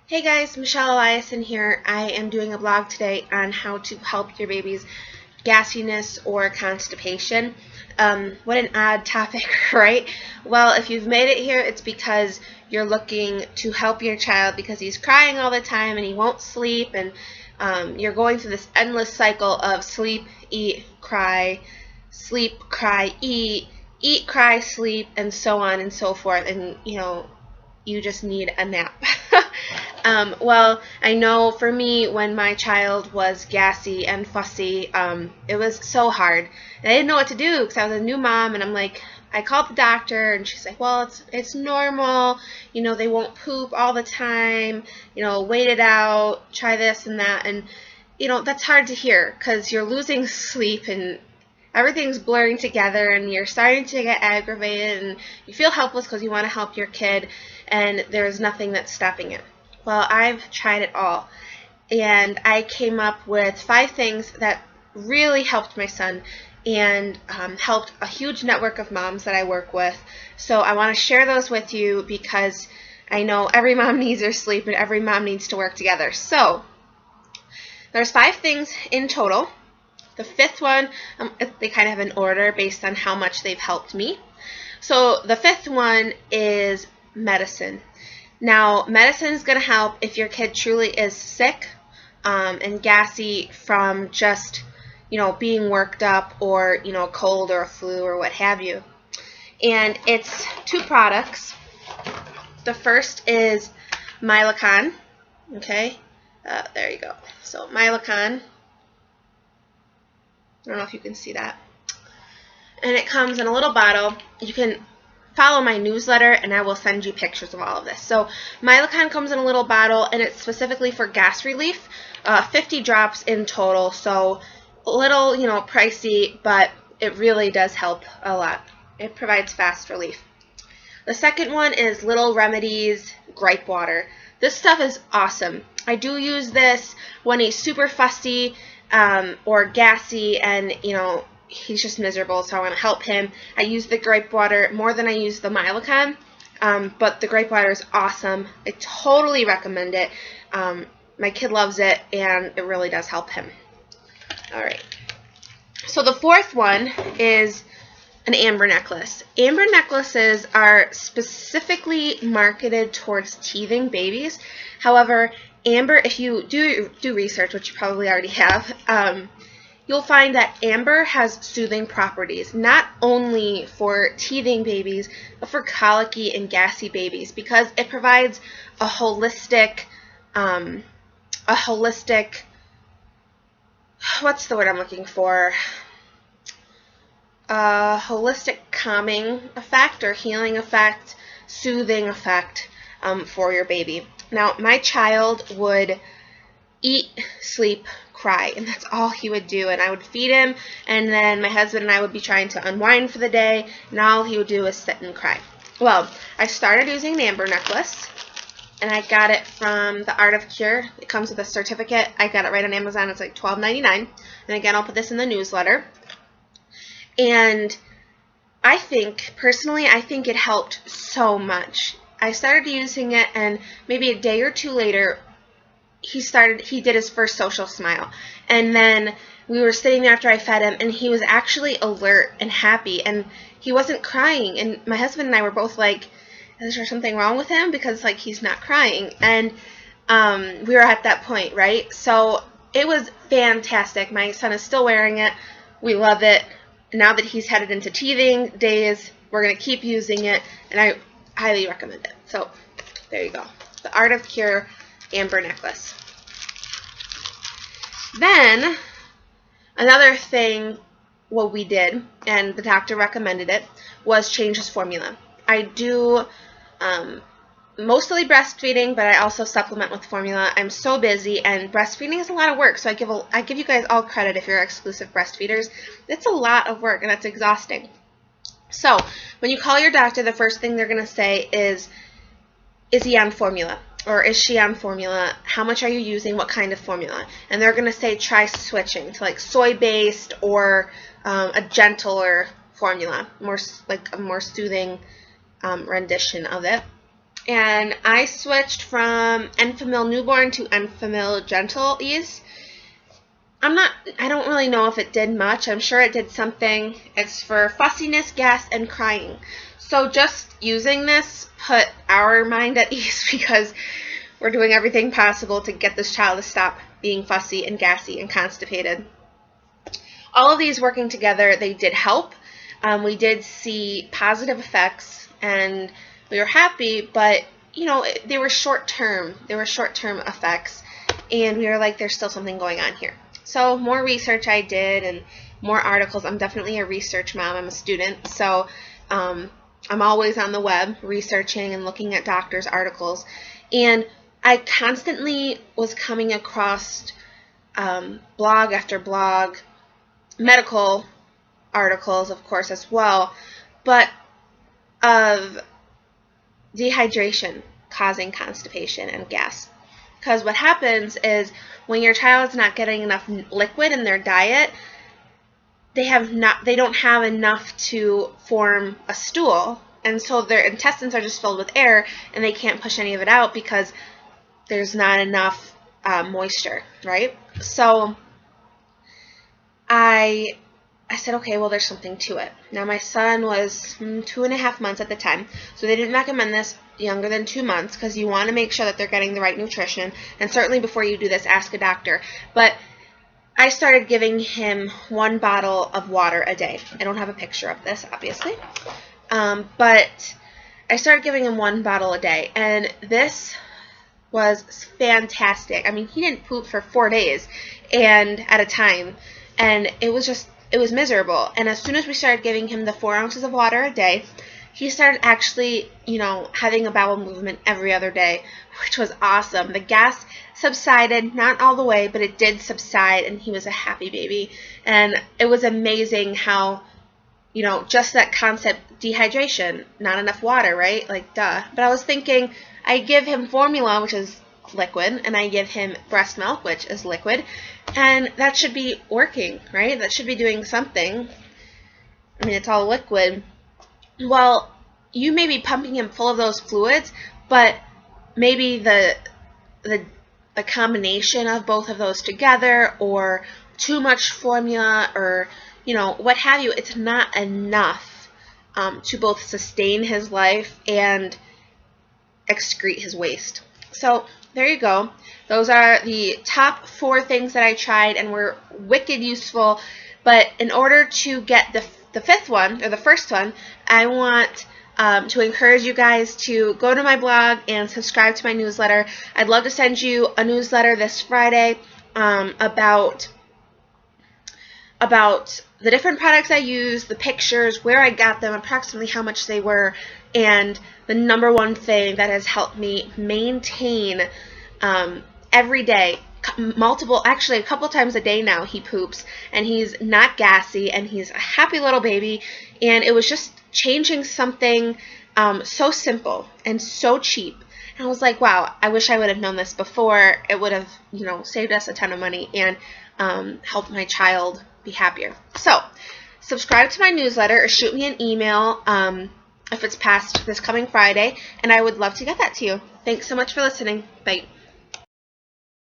Hey guys, Michelle Eliason here. I am doing a blog today on how to help your baby's gassiness or constipation. What an odd topic, right? Well, if you've made it here, it's because you're looking to help your child because he's crying all the time and he won't sleep, and you're going through this endless cycle of sleep, eat, cry, sleep, cry, eat, cry, sleep, and so on and so forth. And you just need a nap. Well, I know for me, when my child was gassy and fussy, it was so hard. And I didn't know what to do because I was a new mom, and I called the doctor, and she's like, well, it's normal. They won't poop all the time. Wait it out, try this and that. And, that's hard to hear because you're losing sleep and everything's blurring together, and you're starting to get aggravated, and you feel helpless because you want to help your kid, and there's nothing that's stopping it. Well, I've tried it all, and I came up with 5 things that really helped my son and helped a huge network of moms that I work with. So I want to share those with you because I know every mom needs her sleep and every mom needs to work together. So there's 5 things in total. The 5th one, they kind of have an order based on how much they've helped me. So the 5th one is medicine. Now, medicine is going to help if your kid truly is sick and gassy from just, being worked up, or, a cold or a flu or what have you. And it's 2 products. The first is Mylicon. Okay, there you go. So Mylicon. I don't know if you can see that. And it comes in a little bottle. You can follow my newsletter, and I will send you pictures of all of this. So Mylicon comes in a little bottle, and it's specifically for gas relief. 50 drops in total, so a little, pricey, but it really does help a lot. It provides fast relief. The second one is Little Remedies Gripe Water. This stuff is awesome. I do use this when he's super fussy or gassy, and he's just miserable, so I want to help him. I use the gripe water more than I use the Mylicon, but the gripe water is awesome. I totally recommend it. My kid loves it, and it really does help him. All right. So the 4th one is an amber necklace. Amber necklaces are specifically marketed towards teething babies. However, amber, if you do research, which you probably already have, you'll find that amber has soothing properties, not only for teething babies, but for colicky and gassy babies, because it provides a holistic, what's the word I'm looking for? A holistic calming effect or healing effect, soothing effect for your baby. Now, my child would eat, sleep, cry, and that's all he would do. And I would feed him, and then my husband and I would be trying to unwind for the day, and all he would do is sit and cry. Well, I started using the amber necklace, and I got it from The Art of Cure. It comes with a certificate. I got it right on Amazon. It's like $12.99. And again, I'll put this in the newsletter. And personally, I think it helped so much. I started using it, and maybe a day or 2 later, he did his first social smile. And then we were sitting there after I fed him, and he was actually alert and happy, and he wasn't crying. And my husband and I were both like, is there something wrong with him? Because, he's not crying. And we were at that point, right? So it was fantastic. My son is still wearing it. We love it. Now that he's headed into teething days, we're going to keep using it, and I highly recommend it. So there you go. The Art of Cure amber necklace. Then another thing what we did, and the doctor recommended it, was change his formula. I do mostly breastfeeding, but I also supplement with formula. I'm so busy, and breastfeeding is a lot of work, so I give you guys all credit if you're exclusive breastfeeders. It's a lot of work, and that's exhausting. So when you call your doctor, the first thing they're going to say is he on formula? Or is she on formula? How much are you using? What kind of formula? And they're going to say try switching to soy-based or a gentler formula, a more soothing rendition of it. And I switched from Enfamil Newborn to Enfamil Gentle Ease. I don't really know if it did much. I'm sure it did something. It's for fussiness, gas, and crying. So just using this put our mind at ease because we're doing everything possible to get this child to stop being fussy and gassy and constipated. All of these working together, they did help. We did see positive effects, and we were happy, but they were short-term. They were short-term effects, and we were like, there's still something going on here. So more research I did and more articles. I'm definitely a research mom. I'm a student, so I'm always on the web researching and looking at doctors' articles. And I constantly was coming across blog after blog, medical articles, of course, as well, but of dehydration causing constipation and gas. Because what happens is when your child's not getting enough liquid in their diet, they don't have enough to form a stool, and so their intestines are just filled with air, and they can't push any of it out because there's not enough moisture, right? So I said, okay, well, there's something to it. Now, my son was 2.5 months at the time, so they didn't recommend this younger than 2 months because you want to make sure that they're getting the right nutrition, and certainly before you do this, ask a doctor. But I started giving him 1 bottle of water a day. I don't have a picture of this, obviously, but I started giving him 1 bottle a day, and this was fantastic. I mean, he didn't poop for 4 days and at a time, and it was miserable. And as soon as we started giving him the 4 ounces of water a day, he started actually, having a bowel movement every other day, which was awesome. The gas subsided, not all the way, but it did subside, and he was a happy baby. And it was amazing how, just that concept, dehydration, not enough water, right? Like, duh. But I was thinking, I give him formula, which is liquid, and I give him breast milk, which is liquid, and that should be working, right? That should be doing something. I mean, it's all liquid. Well, you may be pumping him full of those fluids, but maybe the combination of both of those together, or too much formula, or what have you, it's not enough to both sustain his life and excrete his waste. So there you go. Those are the top 4 things that I tried and were wicked useful. But in order to get the 5th one, or the first one, I want to encourage you guys to go to my blog and subscribe to my newsletter. I'd love to send you a newsletter this Friday about the different products I use, the pictures, where I got them, approximately how much they were, and the number one thing that has helped me maintain every day, actually a couple times a day now, he poops, and he's not gassy, and he's a happy little baby. And it was just changing something so simple and so cheap. And I was like, wow, I wish I would have known this before. It would have, saved us a ton of money and helped my child be happier. So subscribe to my newsletter or shoot me an email if it's past this coming Friday, and I would love to get that to you. Thanks so much for listening. Bye.